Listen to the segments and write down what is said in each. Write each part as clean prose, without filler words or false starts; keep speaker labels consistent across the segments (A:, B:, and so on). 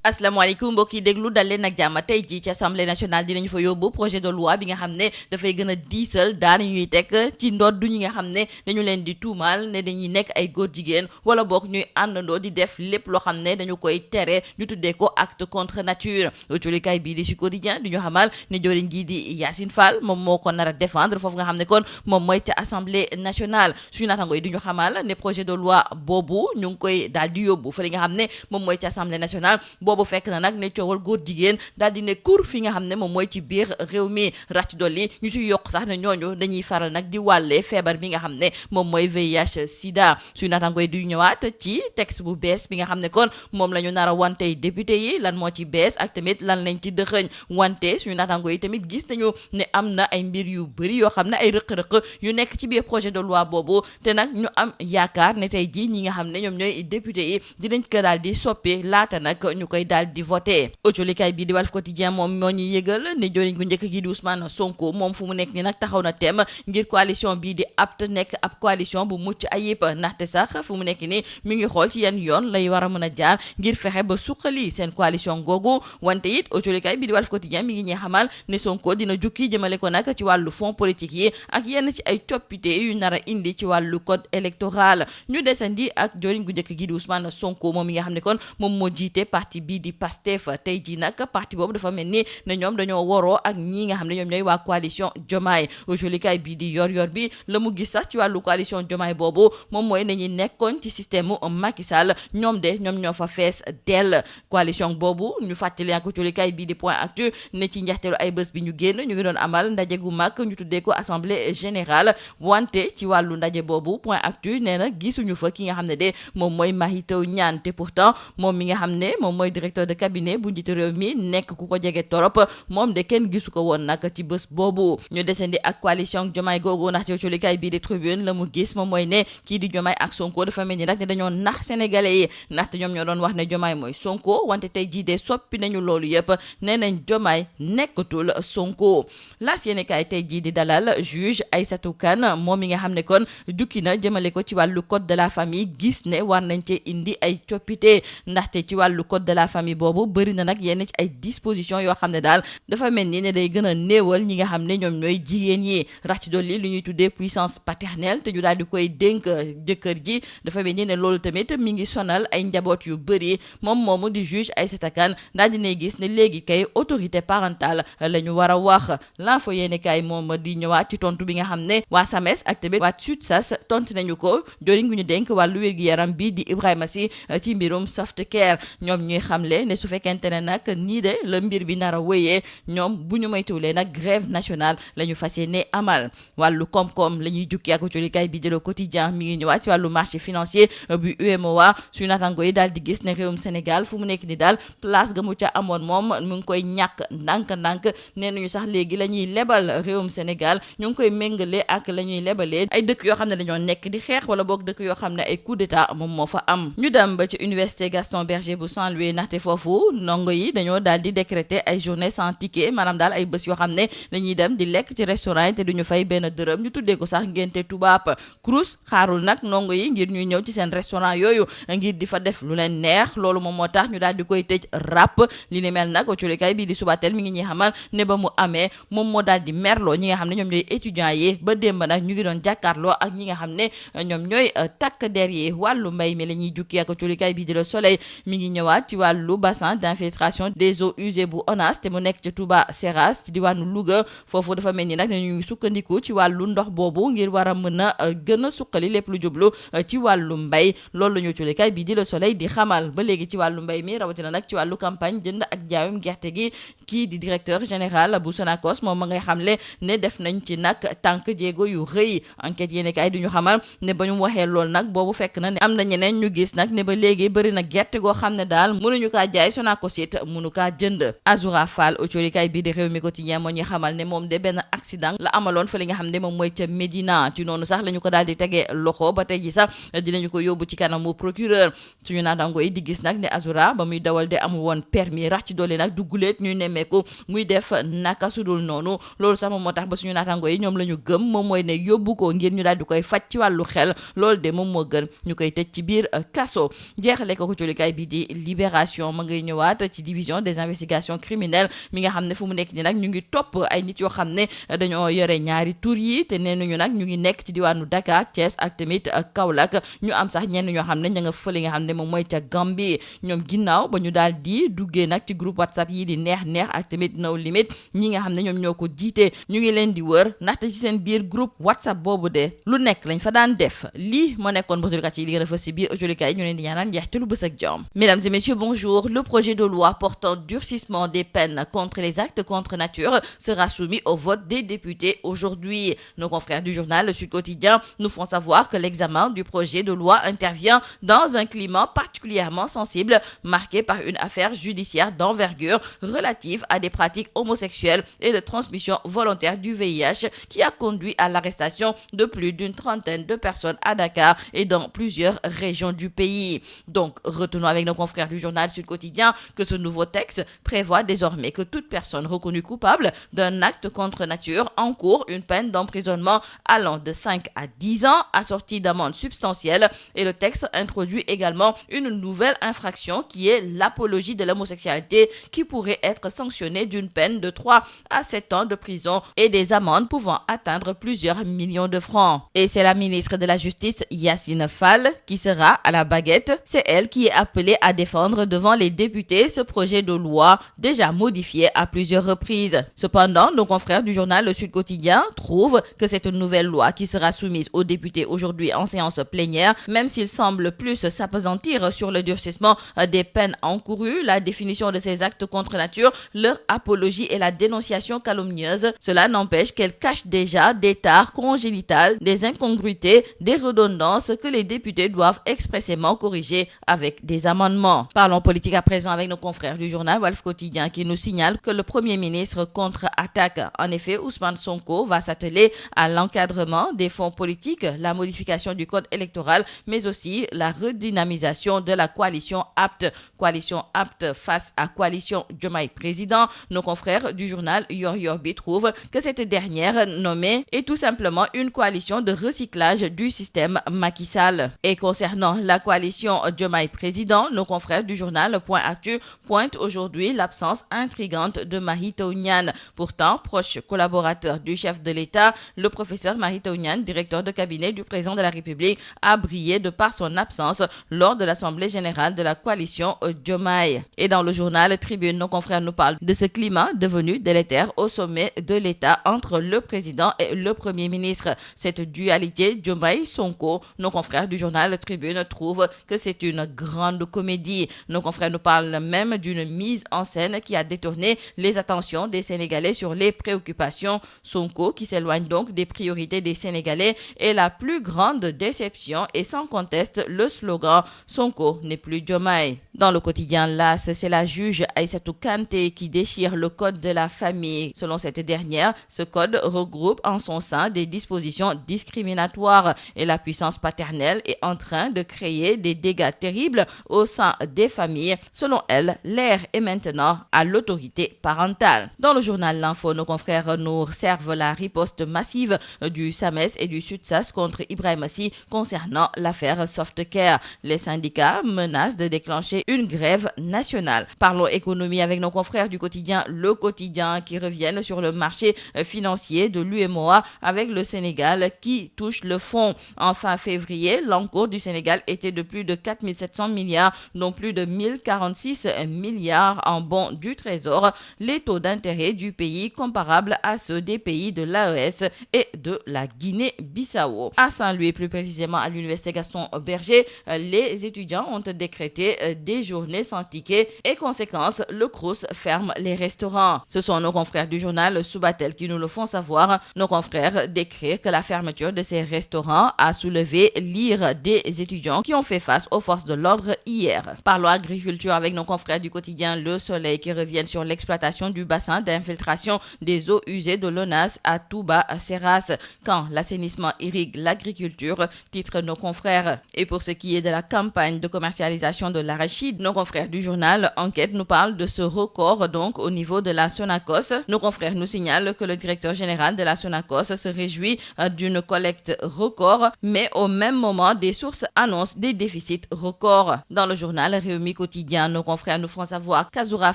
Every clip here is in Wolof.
A: asalaamaaleykum mbokk yi déglu dal leen ak jàmm tey jii ci assemblée nationale dinañu fa yóbbu projet de loi bi nga xam ne dafay gën a diisal daan ñuy teg ci ndodd ñi nga xam ne dañu leen di tuumaal ne dañuy nekk ay góor jigéen wala boog ñuy àndandoo di def lépp loo xam ne dañu koy tere ñu tuddee ko acte contre nature colikaay bii di Sud Quotidien di ñu xamal ne joriñ gii di Yacine Fall moom moo ko nar a défendre foofu nga xam ne kon moom mooy ca assemblée nationale suñu naataango yi di ñu xamal ne projet de loi boobu ñu ngi koy daal di yóbbu fa li nga xam ne moom mooy ca assemblée nationale boobu fekk na nag ne coowal góor jigéen daal di ne kur fi nga xam ne moom mooy ci biir réew mi rax ci dolli ñu ci yokk sax ne ñooñu dañuy faral nag di wàlle feebar bi nga xam ne moom mooy VIH sida suñu naataango yi du ñëwaat ci texte bu bees bi nga xam ne kon moom la ñu nar a wantey député yi lan moo ci bees ak tamit lan lañ ci dëxëñ wante suñu naataango yi tamit gis nañu ne am na ay mbir yu bëri yoo xam ne ay rëq-rëq yu nekk ci biir projet de loi boobu te nag ñu am yaakaar ne tey jii ñi nga xam ne ñoom ñooy député yi dinañ ko daal di soppi laata nag ñu koy daal di voté autolikaay bii di Walf Quotidien moom moo ñuy yëgal ne joriñ gu njëkk gi di Ousmane Sonko moom fu mu nekk ni nag taxaw na tem ngir coalition bii di APT nekk ab coalition bu mucc ayib ndaxte sax fu mu nekk ni mi ngi xool ci yan yoon lay war a mën a jaar ngir fexe ba suqali seen coalition googu wante it autolikaay bii di Walf Quotidien mi ngi ñuy xamal ne Sonko dina jukki jëmale ko nag ci wàllu fonds politique yi ak yenn ci ay coppite yu nar a indi ci wàllu code électoral ñu desandi ak joriñ gu njëkk gi di Ousmane Sonko moom mi nga xam ne kon moom moo jiite parti bii di Pastef tey jii nag parti boobu dafa mel ni ne ñoom dañoo waroo ak ñii nga xam ne ñoom ñooy waa coalition Diomaye jolikaay bii di yor bi la mu gis sax ci wàllu coalition Diomaye boobu moom mooy ne ñi nekkoon ci système mu Macky Sall ñoom ñoo fa fees dell coalition boobu ñu fàttali ak jolikaay bii di Point Actu ne ci njeexteelu ay bés bi ñu génn ñu ngi doon amal ndaje gu mag ñu tuddee ko assemblée générale wante ci wàllu ndaje boobu Point Actu nee na gisuñu fa ki nga xam ne de moom mooy Mary Teuw Niane te pourtant moom mi nga xam ne moom mooy directeur de cabinet bu njiitu réew mi nekk ku ko jege torop moom de kenn gisu ko woon nag ci bés boobu ñu desandi ak coalition Diomaye googu ndax ci colikaay bii di Tribune la mu gis moom mooy ne kii di Diomaye ak Sonko dafa mel ni nag ne dañoo nax sénégalais yi ndaxte ñoom ñoo doon wax ne Diomaye mooy Sonko wante tey jii de soppi nañu loolu yëpp nee nañ Diomaye nekkatul Sonko laas yéene kaay tey jii di dalal juge Aïssatou Kane moom mi nga xam ne kon jukki na jëmale ko ci wàllu code de la famille gis ne war nañ cee indi ay coppite ndaxte ci wàllu code de la famille boobu bëri na nag yenn ci ay dispositions yoo xam ne daal dafa mel ni ne day gën a néewal ñi nga xam ne ñoom ñooy jigéen yi rax ci dolli lu ñuy tuddee puissance paternelle te ñu daal di koy dénk jëkkër ji dafa mel ni ne loolu tamit mi ngi sonal ay njaboot yu bëri moom moomu di juge Aïssata Kane daal dinay gis ne léegi kay autorité parentale la ñu war a wax l'info yéene kaay moom di ñëwaat ci tontu bi nga xam ne waa SAMES ak tamit waa SUTSAS tontu nañu ko joriñ gu ñu dénk wàllu wér-gu-yaram bi di Ibrahima Sy ci mbirum soft care ñoom ñuy xamle ne su fekkente ne nag nii de la mbir bi nar a wéyee ñoom bu ñu moytuwulee nag grève nationale la ñu fas yéene amal wàllu koom-koom la ñuy jukki ak colikaay bi di Le Quotidien mi ngi ñëwaat ci wàllu marché financier bu UEMOA suñu naataango yi daal di gis ne réewum Sénégal fu mu nekk ni daal place ga mu ca amoon moom mu ngi koy ñàkk ndànk-ndànk nee nañu sax léegi la ñuy lebal réewum Sénégal ñu ngi koy méngale ak la ñuy lebalee ay dëkk yoo xam ne dañoo nekk di xeex wala boog dëkk yoo xam ne ay coup d'état moom moo fa am ñu dem ba ci université Gaston Berger bu Saint-Louis ndaxte foofu ndongo yi dañoo daal di décréter ay journée sans ticket maanaam daal ay bés yoo xam ne dañuy dem di lekk ci restaurant yi te duñu fay benn dërëm ñu tuddee ko sax ngénte tubaab Crous xaarul nag ndongo yi ngir ñuy ñëw ci seen restaurant yooyu ngir di fa def lu leen neex loolu moom moo tax ñu daal di koy tëj ràpp li ni mel nag colikaay bii di Subatel mi ngi ñuy xamal ne ba mu amee moom moo daal di merloo ñi nga xam ne ñoom ñooy étudiants yi ba démb nag ñu ngi doon jàkkaarloo ak ñi nga xam ne ñoom ñooy takk der yi wàllu mbay mi la ñuy jukki ak colikaay bii di Le Soleil mi ngi ñëwaat ci wàllu bassin d'infiltration des eaux usées bu ONAS te mu nekk ci Touba Seras ci diwaanu Louga foofu dafa mel ni nag ñu ngi sukkandiku ci wàllu ndox boobu ngir war a mën a gën a suqali lépp lu jublu ci wàllu mbay loolu la ñu colikaay bii di Le Soleil di xamal ba léegi ci wàllu mbay mi rawatina nag ci wàllu campagne jënd ak jaayum gerte gi kii di directeur général bu Sonacos moom ma ngay xamle ne def nañ ci nag tànk jéego yu rëy enquête yéene kaay du ñu xamal ne ba ñu waxee loolu nag boobu fekk na ne am na ñeneen ñu gis nag ne ba léegi bëri na gerte goo xam ne daal mënuñu kaa jaay Sonacos it mënu kaa jënd Azoura Fall autorikaay bii di Rewmi Quotidien moo ñu xamal ne moom de benn accident la amaloon fa li nga xam ne moom mooy ca Médina ci noonu sax la ñu ko daal di tegee loxo ba tey ji sax dinañu ko yóbbu ci kanamu procureur suñu naataango yi di gis nag ne Azoura ba muy dawal de amul woon permis rax ci doole nag dugguleet ñuy nemmeeku muy def naka sudul noonu loolu sax moom moo tax ba suñu naataango yi ñoom la ñu gëm moom mooy ne yóbbu ko ngir ñu daal di koy faj ci wàllu xel loolu de moom moo gën ñu koy tëj ci biir kaso jeexale ko colikaay bi di Libération libération ma ngay ñëwaat ci division des investigations criminelles mi nga xam ne fu mu nekk ni nag ñu ngi topp ay nit yoo xam ne dañoo yore ñaari tur yi te nee nañu nag ñu ngi nekk ci diwaanu Dakar Thiès ak tamit Kaolack ñu am sax ñenn ñoo xam ne ña nga fële nga xam ne moom mooy ca Gambie ñoom ginnaaw ba ñu daal di duggee nag ci groupe WhatsApp yi di neex ak tamit No Limit ñi nga xam ne ñoom ñoo ko jiite ñu ngi leen di wër ndaxte ci seen biir groupe WhatsApp boobu de lu nekk lañ fa daan def lii moo nekkoon botulkat yi li gën a fës si biir autolikaay ñu leen di ñaanal njeextalu bës ak jàmm. Mesdames et messieurs, bonjour. Le projet de loi portant durcissement des peines contre les actes contre nature sera soumis au vote des députés aujourd'hui. Nos confrères du journal Le Sud Quotidien nous font savoir que l'examen du projet de loi intervient dans un climat particulièrement sensible, marqué par une affaire judiciaire d'envergure relative à des pratiques homosexuelles et de transmission volontaire du VIH qui a conduit à l'arrestation de plus d'une trentaine de personnes à Dakar et dans plusieurs régions du pays. Donc, retenons avec nos confrères du journal Sud Quotidien que ce nouveau texte prévoit désormais que toute personne reconnue coupable d'un acte contre nature encourt une peine d'emprisonnement allant de 5 à 10 ans, assortie d'amendes substantielles, et le texte introduit également une nouvelle infraction qui est l'apologie de l'homosexualité qui pourrait être sanctionnée d'une peine de 3 à 7 ans de prison et des amendes pouvant atteindre plusieurs millions de francs. Et c'est la ministre de la Justice, Yacine Fall, qui sera à la baguette. C'est elle qui est appelée à défendre devant les députés ce projet de loi déjà modifié à plusieurs reprises. Cependant, nos confrères du journal Le Sud Quotidien trouvent que cette nouvelle loi qui sera soumise aux députés aujourd'hui en séance plénière, même s'il semble plus s'appesantir sur le durcissement des peines encourues, la définition de ces actes contre nature, leur apologie et la dénonciation calomnieuse, cela n'empêche qu'elle cache déjà des tares congénitales, des incongruités, des redondances que les députés doivent expressément corriger avec des amendements. Parlons politique à présent avec nos confrères du journal Walf Quotidien qui nous signale que le Premier ministre contre-attaque. En effet, Ousmane Sonko va s'atteler à l'encadrement des fonds politiques, la modification du code électoral, mais aussi la redynamisation de la coalition apte face à coalition Diomaye Président. Nos confrères du journal Yor Yor Bi trouvent que cette dernière nommée est tout simplement une coalition de recyclage du système Macky Sall. Et concernant la coalition Diomaye Président, nos confrères du journal Point Actu pointent aujourd'hui l'absence intrigante de Mary Teuw Niane. Pourtant, proche collaborateur du chef de l'État, le professeur Mary Teuw Niane, directeur de cabinet du président de la République, a brillé de par son absence lors de l'Assemblée générale de la coalition Diomaye. Et dans le journal Tribune, nos confrères nous parlent de ce climat devenu délétère au sommet de l'État entre le président et le Premier ministre. Cette dualité Diomaye-Sonko, nos confrères du journal Tribune trouvent que c'est une grande comédie. Nos confrères nous parlent même d'une mise en scène qui a détourné les attentions des Sénégalais sur les préoccupations. Sonko, qui s'éloigne donc des priorités des Sénégalais, est la plus grande déception et sans conteste le slogan « Sonko n'est plus Diomaye ». Dans le quotidien LAS, c'est la juge Aïssatou Kanté qui déchire le code de la famille. Selon cette dernière, ce code regroupe en son sein des dispositions discriminatoires et la puissance paternelle est en train de créer des dégâts terribles au sein des familles. Selon elle, l'ère est maintenant à l'autorité parentale. Dans le journal L'Info, nos confrères nous servent la riposte massive du SAMES et du SUTSAS contre Ibrahima Sy concernant l'affaire Softcare. Les syndicats menacent de déclencher une grève nationale. Parlons économie avec nos confrères du quotidien Le Quotidien qui reviennent sur le marché financier de l'UEMOA avec le Sénégal qui touche le fond. En fin février, l'encours du Sénégal était de plus de 4 700 milliards, dont plus de 1046 milliards en bons du Trésor. Les taux d'intérêt du pays comparables à ceux des pays de l'AES et de la Guinée-Bissau. À Saint-Louis, plus précisément à l'université Gaston Berger, les étudiants ont décrété des journées sans ticket et conséquence, le Crous ferme les restaurants. Ce sont nos confrères du journal Subatel qui nous le font savoir. Nos confrères décrivent que la fermeture de ces restaurants a soulevé l'ire des étudiants qui ont fait face aux forces de l'ordre hier. Parlons agriculture avec nos confrères du quotidien Le Soleil qui reviennent sur l'exploitation du bassin d'infiltration des eaux usées de l'ONAS à Touba-Seras. Quand l'assainissement irrigue l'agriculture, titrent nos confrères. Et pour ce qui est de la campagne de commercialisation de l'arachide, nos confrères du journal Enquête nous parlent de ce record donc au niveau de la Sonacos. Nos confrères nous signalent que le directeur général de la Sonacos se réjouit d'une collecte record, mais au même moment, des sources annoncent des déficits records. Dans le journal Rewmi Quotidien, nos confrères nous font savoir qu'Azoura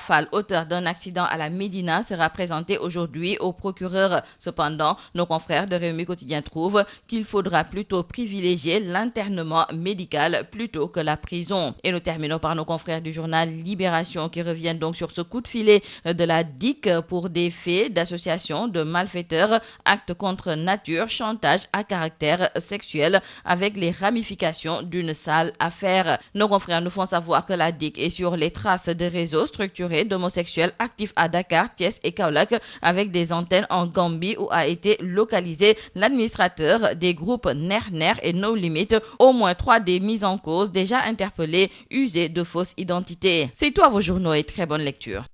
A: Fall, auteur d'un accident à la Médina, sera présenté aujourd'hui au procureur. Cependant, nos confrères de Rewmi Quotidien trouvent qu'il faudra plutôt privilégier l'internement médical plutôt que la prison. Et nous terminons par nos confrères du journal Libération qui reviennent donc sur ce coup de filet de la DIC pour des faits d'association de malfaiteurs, actes contre nature, chantage à caractère sexuel avec les ramifications d'une sale affaire. Nos confrères nous font savoir que la DIC est sur les traces de réseaux structurés d'homosexuels actifs à Dakar, Thiès et Kaolack avec des antennes en Gambie où a été localisé l'administrateur des groupes Ner et No Limit. Au moins 3 des mises en cause déjà interpellés, usés de fausses identités. C'est tout à vos journaux et très bonne lecture.